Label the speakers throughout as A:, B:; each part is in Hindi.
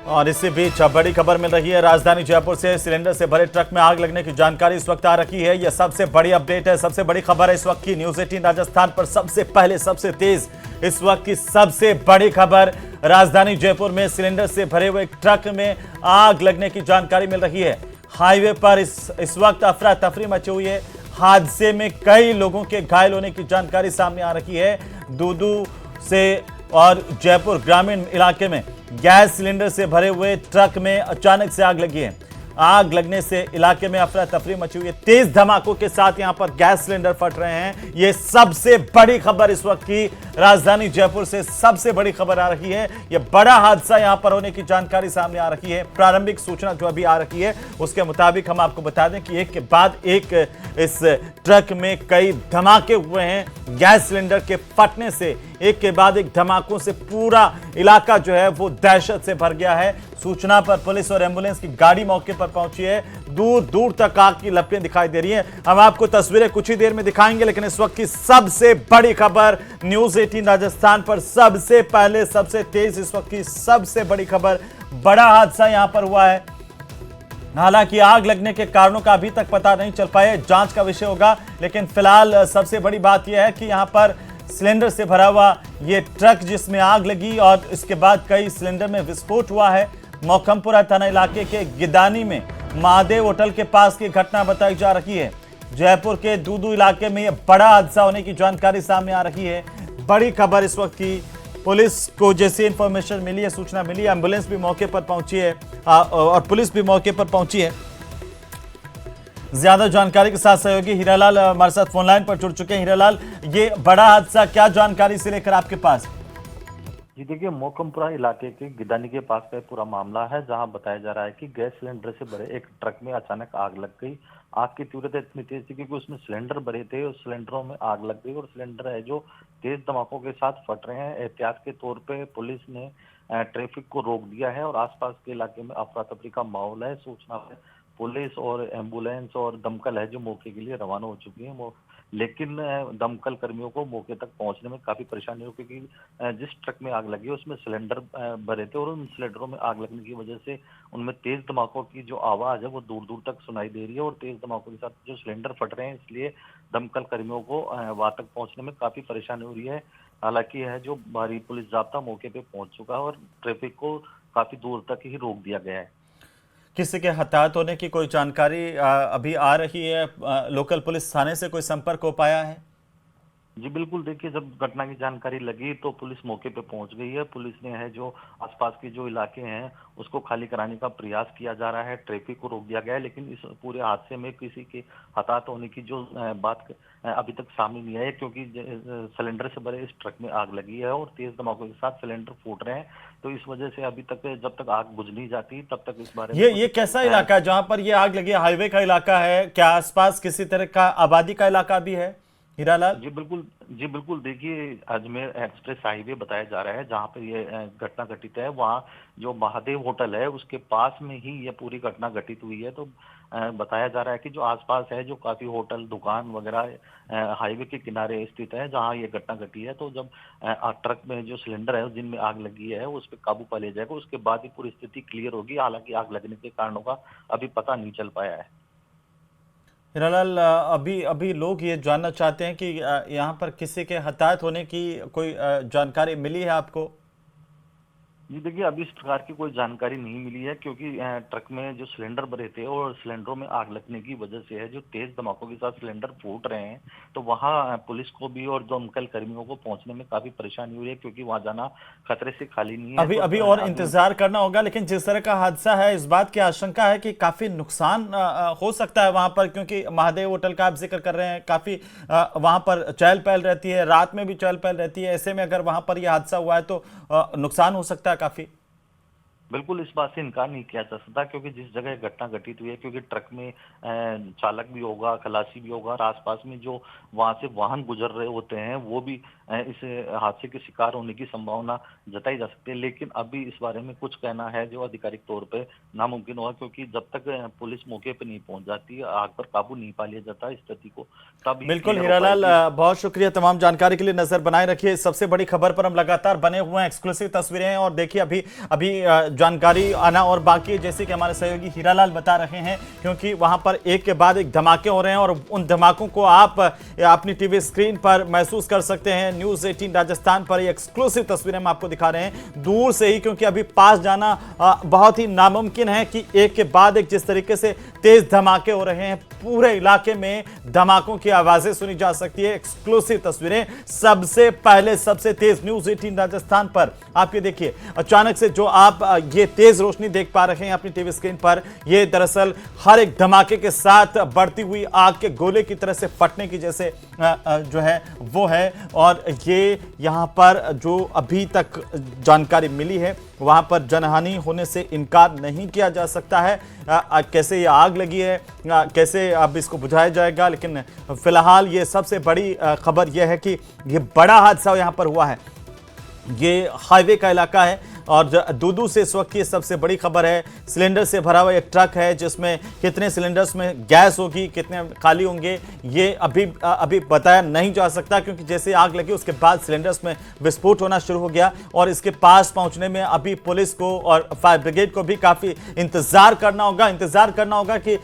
A: और इसी बीच बड़ी खबर मिल रही है राजधानी जयपुर से। सिलेंडर से भरे ट्रक में आग लगने की जानकारी इस वक्त आ रही है। यह सबसे बड़ी अपडेट है, सबसे बड़ी खबर है इस वक्त की। न्यूज 18 राजस्थान पर सबसे पहले, सबसे तेज इस वक्त की सबसे बड़ी खबर। राजधानी जयपुर में सिलेंडर से भरे हुए एक ट्रक में आग लगने की जानकारी मिल रही है। हाईवे पर इस वक्त अफरा तफरी मची हुई है। हादसे में कई लोगों के घायल होने की जानकारी सामने आ रही है। दूदू से और जयपुर ग्रामीण इलाके में गैस सिलेंडर से भरे हुए ट्रक में अचानक से आग लगी है। आग लगने से इलाके में अफरा तफरी मची हुई है। तेज धमाकों के साथ यहां पर गैस सिलेंडर फट रहे हैं। यह सबसे बड़ी खबर इस वक्त की राजधानी जयपुर से सबसे बड़ी खबर आ रही है। यह बड़ा हादसा यहां पर होने की जानकारी सामने आ रही है। प्रारंभिक सूचना जो अभी आ रही है उसके मुताबिक हम आपको बता दें कि एक के बाद एक इस ट्रक में कई धमाके हुए हैं। गैस सिलेंडर के फटने से एक के बाद एक धमाकों से पूरा इलाका जो है वो दहशत से भर गया है। सूचना पर पुलिस और एम्बुलेंस की गाड़ी मौके पर पहुंची है। दूर दूर तक आग की लपटें दिखाई दे रही हैं। हम आपको तस्वीरें कुछ ही देर में दिखाएंगे, लेकिन इस वक्त की सबसे बड़ी खबर न्यूज 18 राजस्थान पर सबसे पहले, सबसे तेज इस वक्त की सबसे बड़ी खबर। बड़ा हादसा यहां पर हुआ है। हालांकि आग लगने के कारणों का अभी तक पता नहीं चल पाया, जांच का विषय होगा। लेकिन फिलहाल सबसे बड़ी बात यह है कि यहां पर सिलेंडर से भरा हुआ ये ट्रक जिसमें आग लगी और इसके बाद कई सिलेंडर में विस्फोट हुआ है। मौकमपुरा थाना इलाके के गिदानी में महादेव होटल के पास की घटना बताई जा रही है। जयपुर के दूदू इलाके में यह बड़ा हादसा होने की जानकारी सामने आ रही है। बड़ी खबर इस वक्त की। पुलिस को जैसी इंफॉर्मेशन मिली है, सूचना मिली, एम्बुलेंस भी मौके पर पहुंची है और पुलिस भी मौके पर पहुंची है। ज्यादा जानकारी के साथ सहयोगी हीरालाल हमारे साथ फोन लाइन पर जुड़ चुके हैं। हीरालाल, ये बड़ा हादसा क्या जानकारी से लेकर आपके पास?
B: जी देखिए, मौकमपुरा इलाके के गिदानी के पास का पूरा मामला है, जहां बताया जा रहा है कि गैस सिलेंडर से भरे एक ट्रक में अचानक आग लग गई। आग की तीव्रता इतनी तेज थी क्योंकि उसमें सिलेंडर भरे थे, उस सिलेंडरों में आग लग गई और सिलेंडर है जो तेज धमाकों के साथ फट रहे हैं। एहतियात के तौर पे पुलिस ने ट्रैफिक को रोक दिया है और आसपास के इलाके में अफरा तफरी का माहौल है। सूचना पर पुलिस और एम्बुलेंस और दमकल है जो मौके के लिए रवाना हो चुकी है। लेकिन दमकल कर्मियों को मौके तक पहुंचने में काफी परेशानी हो, क्योंकि जिस ट्रक में आग लगी उसमें सिलेंडर भरे थे और उन सिलेंडरों में आग लगने की वजह से उनमें तेज धमाकों की जो आवाज है वो दूर दूर तक सुनाई दे रही है और तेज धमाकों के साथ जो सिलेंडर फट रहे हैं, इसलिए दमकल कर्मियों को वहां तक पहुंचने में काफी परेशानी हो रही है। हालांकि है जो भारी पुलिस जाब्ता मौके पे पहुंच चुका है और ट्रैफिक को काफी दूर तक ही रोक दिया गया है।
A: किसी के हताहत होने की कोई जानकारी अभी आ रही है? लोकल पुलिस थाने से कोई संपर्क हो पाया है?
B: जी बिल्कुल, देखिए जब घटना की जानकारी लगी तो पुलिस मौके पे पहुंच गई है। पुलिस ने है जो आसपास के जो इलाके हैं उसको खाली कराने का प्रयास किया जा रहा है, ट्रैफिक को रोक दिया गया है। लेकिन इस पूरे हादसे में किसी के हताहत होने की जो बात अभी तक सामने नहीं आई है, क्योंकि सिलेंडर से भरे इस ट्रक में आग लगी है और तेज धमाकों के साथ सिलेंडर फूट रहे हैं। तो इस वजह से अभी तक जब तक आग बुझ नहीं जाती तब तक इस बारे में
A: ये कैसा इलाका है जहां पर ये आग लगी है? हाईवे का इलाका है क्या? आसपास किसी तरह का आबादी का इलाका भी है हीरालाल?
B: जी बिल्कुल, जी बिल्कुल, देखिए अजमेर एक्सप्रेस हाईवे बताया जा रहा है जहां पर ये घटना घटित है। वहां जो महादेव होटल है उसके पास में ही ये पूरी घटना घटित हुई है। तो बताया जा रहा है कि जो आसपास है जो काफी होटल दुकान वगैरह हाईवे के किनारे स्थित है जहां ये घटना घटी है। तो जब ट्रक में जो सिलेंडर है जिनमें आग लगी है उस पर काबू पा लिया जाएगा, उसके बाद ही पूरी स्थिति क्लियर होगी। हालांकि आग लगने के कारणों का अभी पता नहीं चल पाया है।
A: हीरालाल, अभी अभी लोग ये जानना चाहते हैं कि यहाँ पर किसी के हताहत होने की कोई जानकारी मिली है आपको?
B: जी देखिए, अभी इस प्रकार की कोई जानकारी नहीं मिली है, क्योंकि ट्रक में जो सिलेंडर भरे थे और सिलेंडरों में आग लगने की वजह से है जो तेज धमाकों के साथ सिलेंडर फूट रहे हैं। तो वहाँ पुलिस को भी और दमकल कर्मियों को पहुंचने में काफी परेशानी हुई है, क्योंकि वहां जाना खतरे से खाली नहीं है।
A: अभी
B: तो
A: अभी और इंतजार करना होगा। लेकिन जिस तरह का हादसा है, इस बात की आशंका है कि काफी नुकसान हो सकता है वहां पर, क्योंकि महादेव होटल का आप जिक्र कर रहे हैं, काफी वहां पर चहल पहल रहती है, रात में भी चहल पहल रहती है। ऐसे में अगर वहां पर यह हादसा हुआ है तो नुकसान हो सकता है काफी।
B: बिल्कुल, इस बात से इनकार नहीं किया जा सकता, क्योंकि जिस जगह घटना घटित हुई है, क्योंकि ट्रक में चालक भी होगा, खलासी भी होगा और आसपास में जो वहां से वाहन गुजर रहे होते हैं वो भी इस हादसे के शिकार होने की संभावना जताई जा सकती है। लेकिन अभी इस बारे में कुछ कहना है जो आधिकारिक तौर पे नामुमकिन होगा, क्योंकि जब तक पुलिस मौके पे नहीं पहुंच जाती, आग पर काबू नहीं पा लिया जाता स्थिति को, तब ये
A: बिल्कुल
B: क्लियर हो
A: हीरालाल,
B: पाएगी।
A: बहुत शुक्रिया तमाम जानकारी के लिए। नजर बनाए रखिए, सबसे बड़ी खबर पर हम लगातार बने हुए हैं, एक्सक्लूसिव तस्वीरें हैं और देखिए अभी अभी जानकारी आना और बाकी है, जैसे कि हमारे सहयोगी हीरालाल बता रहे हैं, क्योंकि वहां पर एक के बाद एक धमाके हो रहे हैं और उन धमाकों को आप अपनी टीवी स्क्रीन पर महसूस कर सकते हैं। न्यूज 18 राजस्थान पर ये एक्सक्लूसिव तस्वीरें हम आपको दिखा रहे हैं दूर से ही, क्योंकि अभी पास जाना बहुत ही नामुमकिन है कि एक के बाद एक जिस तरीके से तेज धमाके हो रहे हैं, पूरे इलाके में धमाकों की आवाजें सुनी जा सकती है। एक्सक्लूसिव तस्वीरें सबसे पहले सबसे तेज न्यूज 18 राजस्थान पर। आप ये देखिए, अचानक से जो आप ये तेज रोशनी देख पा रहे हैं अपनी टीवी स्क्रीन पर, ये दरअसल हर एक धमाके के साथ बढ़ती हुई आग के गोले की तरह से फटने की जैसे जो है वो है। और ये यहां पर जो अभी तक जानकारी मिली है, वहां पर जनहानि होने से इनकार नहीं किया जा सकता है। कैसे ये आग लगी है, कैसे अब इसको बुझाया जाएगा, लेकिन फिलहाल ये सबसे बड़ी खबर यह है कि ये बड़ा हादसा यहां पर हुआ है। ये हाईवे का इलाका है और दूदू से इस वक्त की सबसे बड़ी खबर है। सिलेंडर से भरा हुआ एक ट्रक है जिसमें कितने सिलेंडर्स में गैस होगी, कितने खाली होंगे, ये अभी बताया नहीं जा सकता, क्योंकि जैसे आग लगी उसके बाद सिलेंडर्स में विस्फोट होना शुरू हो गया और इसके पास पहुंचने में अभी पुलिस को और फायर ब्रिगेड को भी काफी इंतजार करना होगा कि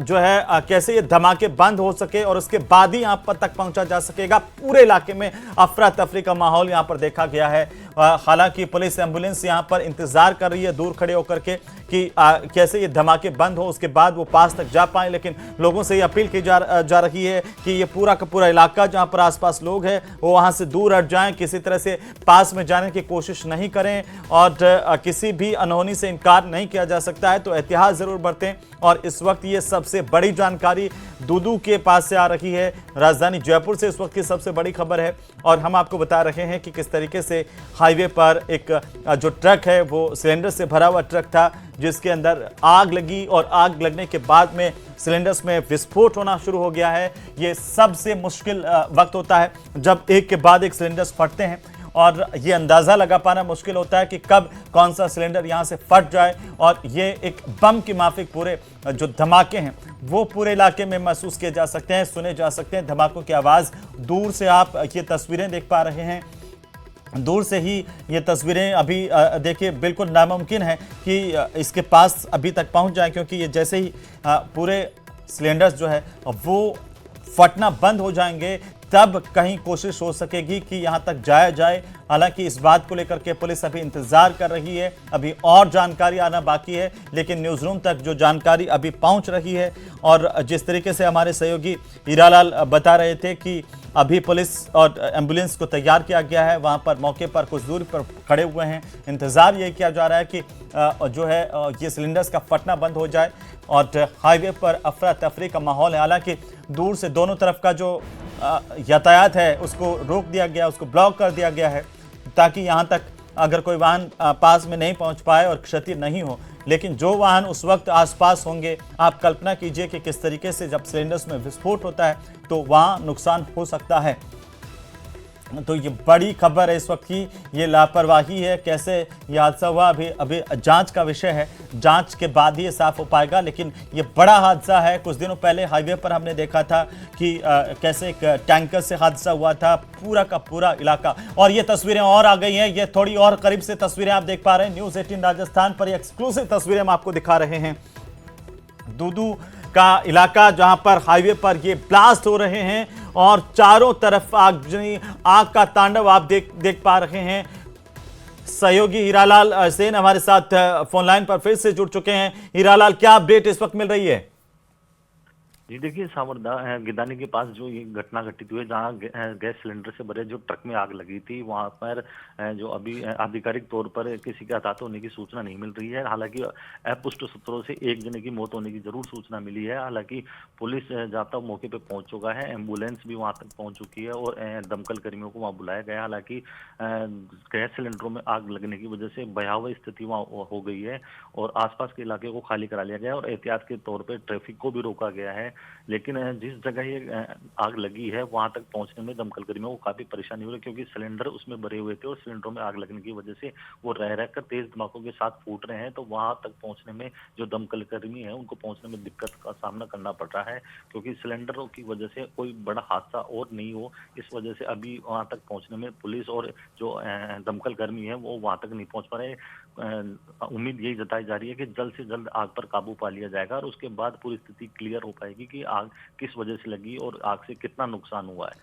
A: जो है कैसे ये धमाके बंद हो सके और उसके बाद ही यहां पर तक पहुंचा जा सकेगा। पूरे इलाके में अफरा तफरी का माहौल यहां पर देखा गया है। हालांकि पुलिस एम्बुलेंस यहां पर इंतजार कर रही है दूर खड़े होकर के कि कैसे ये धमाके बंद हो, उसके बाद वो पास तक जा पाए। लेकिन लोगों से ये अपील की जा रही है कि ये पूरा का पूरा इलाका जहां पर आसपास लोग हैं वो वहां से दूर हट जाएं, किसी तरह से पास में जाने की कोशिश नहीं करें और किसी भी अनहोनी से इनकार नहीं किया जा सकता है, तो एहतियात जरूर बरतें। और इस वक्त ये सबसे बड़ी जानकारी दूदू के पास से आ रही है, राजधानी जयपुर से इस वक्त की सबसे बड़ी खबर है और हम आपको बता रहे हैं कि किस तरीके से हाईवे पर एक जो ट्रक है वो सिलेंडर से भरा हुआ ट्रक था, जिसके अंदर आग लगी और आग लगने के बाद में सिलेंडर्स में विस्फोट होना शुरू हो गया है। ये सबसे मुश्किल वक्त होता है जब एक के बाद एक सिलेंडर्स फटते हैं और ये अंदाज़ा लगा पाना मुश्किल होता है कि कब कौन सा सिलेंडर यहाँ से फट जाए। और ये एक बम की माफिक पूरे जो धमाके हैं वो पूरे इलाके में महसूस किए जा सकते हैं, सुने जा सकते हैं। धमाकों की आवाज़ दूर से आप ये तस्वीरें देख पा रहे हैं, दूर से ही ये तस्वीरें अभी देखिए बिल्कुल नामुमकिन है कि इसके पास अभी तक पहुंच जाए, क्योंकि ये जैसे ही पूरे सिलेंडर्स जो है वो फटना बंद हो जाएंगे तब कहीं कोशिश हो सकेगी कि यहां तक जाया जाए। हालांकि इस बात को लेकर के पुलिस अभी इंतजार कर रही है, अभी और जानकारी आना बाकी है, लेकिन न्यूज़ रूम तक जो जानकारी अभी पहुंच रही है और जिस तरीके से हमारे सहयोगी हीरालाल बता रहे थे कि अभी पुलिस और एम्बुलेंस को तैयार किया गया है, वहां पर मौके पर कुछ दूरी पर खड़े हुए हैं। इंतजार ये किया जा रहा है कि जो है ये सिलेंडर्स का फटना बंद हो जाए और हाईवे पर अफरा तफरी का माहौल है। हालांकि दूर से दोनों तरफ का जो यातायात है उसको रोक दिया गया, उसको ब्लॉक कर दिया गया है ताकि यहाँ तक अगर कोई वाहन पास में नहीं पहुँच पाए और क्षति नहीं हो। लेकिन जो वाहन उस वक्त आसपास होंगे, आप कल्पना कीजिए कि किस तरीके से जब सिलेंडर्स में विस्फोट होता है तो वहाँ नुकसान हो सकता है। तो ये बड़ी खबर है इस वक्त की, ये लापरवाही है, कैसे ये हादसा हुआ अभी जांच का विषय है, जांच के बाद ही ये साफ हो पाएगा। लेकिन ये बड़ा हादसा है। कुछ दिनों पहले हाईवे पर हमने देखा था कि कैसे एक टैंकर से हादसा हुआ था, पूरा का पूरा इलाका। और ये तस्वीरें और आ गई हैं, ये थोड़ी और करीब से तस्वीरें आप देख पा रहे हैं। न्यूज़ 18 राजस्थान पर ये एक्सक्लूसिव तस्वीरें हम आपको दिखा रहे हैं। दूदू का इलाका जहां पर हाईवे पर ये ब्लास्ट हो रहे हैं और चारों तरफ आग का तांडव आप देख पा रहे हैं। सहयोगी हीरालाल सेन हमारे साथ फोन लाइन पर फिर से जुड़ चुके हैं। हीरालाल, क्या अपडेट इस वक्त मिल रही है?
B: जी देखिए, सावरदा गिदानी के पास जो ये घटना घटित हुई, जहां गैस सिलेंडर से भरे जो ट्रक में आग लगी थी, वहां पर जो अभी आधिकारिक तौर पर किसी के हताहत होने की सूचना नहीं मिल रही है। हालांकि अपुष्ट सूत्रों से एक जने की मौत होने की जरूर सूचना मिली है। हालांकि पुलिस जहाँ तक मौके पर पहुंच चुका है, एम्बुलेंस भी वहां तक पहुंच चुकी है और दमकल कर्मियों को वहां बुलाया गया। हालांकि गैस सिलेंडरों में आग लगने की वजह से भयावह स्थिति वहां हो गई है और आसपास के इलाके को खाली करा लिया गया और एहतियात के तौर पर ट्रैफिक को भी रोका गया है। लेकिन जिस जगह ये आग लगी है वहां तक पहुंचने में दमकल कर्मियों को काफी परेशानी हो रही है, क्योंकि सिलेंडर उसमें भरे हुए थे और सिलेंडरों में आग लगने की वजह से वो रह रहकर तेज धमाकों के साथ फूट रहे हैं। तो वहां तक पहुंचने में जो दमकल कर्मी है उनको पहुंचने में दिक्कत का सामना करना पड़ रहा है, क्योंकि सिलेंडरों की वजह से कोई बड़ा हादसा और नहीं हो, इस वजह से अभी वहां तक पहुंचने में पुलिस और जो दमकल कर्मी है वो वहां तक नहीं पहुंच पा रहे। उम्मीद यही जताई जा रही है कि जल्द से जल्द आग पर काबू पा लिया जाएगा और उसके बाद पूरी स्थिति क्लियर हो पाएगी कि आग किस वजह से लगी और आग से कितना नुकसान हुआ है।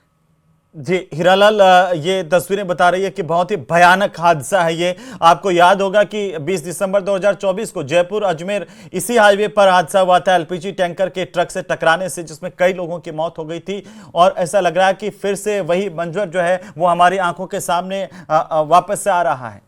A: जी हीरालाल, ये तस्वीरें बता रही है कि बहुत ही भयानक हादसा है ये। आपको याद होगा कि 20 दिसंबर 2024 को जयपुर अजमेर इसी हाईवे पर हादसा हुआ था एलपीजी टैंकर के ट्रक से टकराने से, जिसमें कई लोगों की मौत हो गई थी। और ऐसा लग रहा है कि फिर से वही मंजर जो है वो हमारी आंखों के सामने वापस से आ रहा है।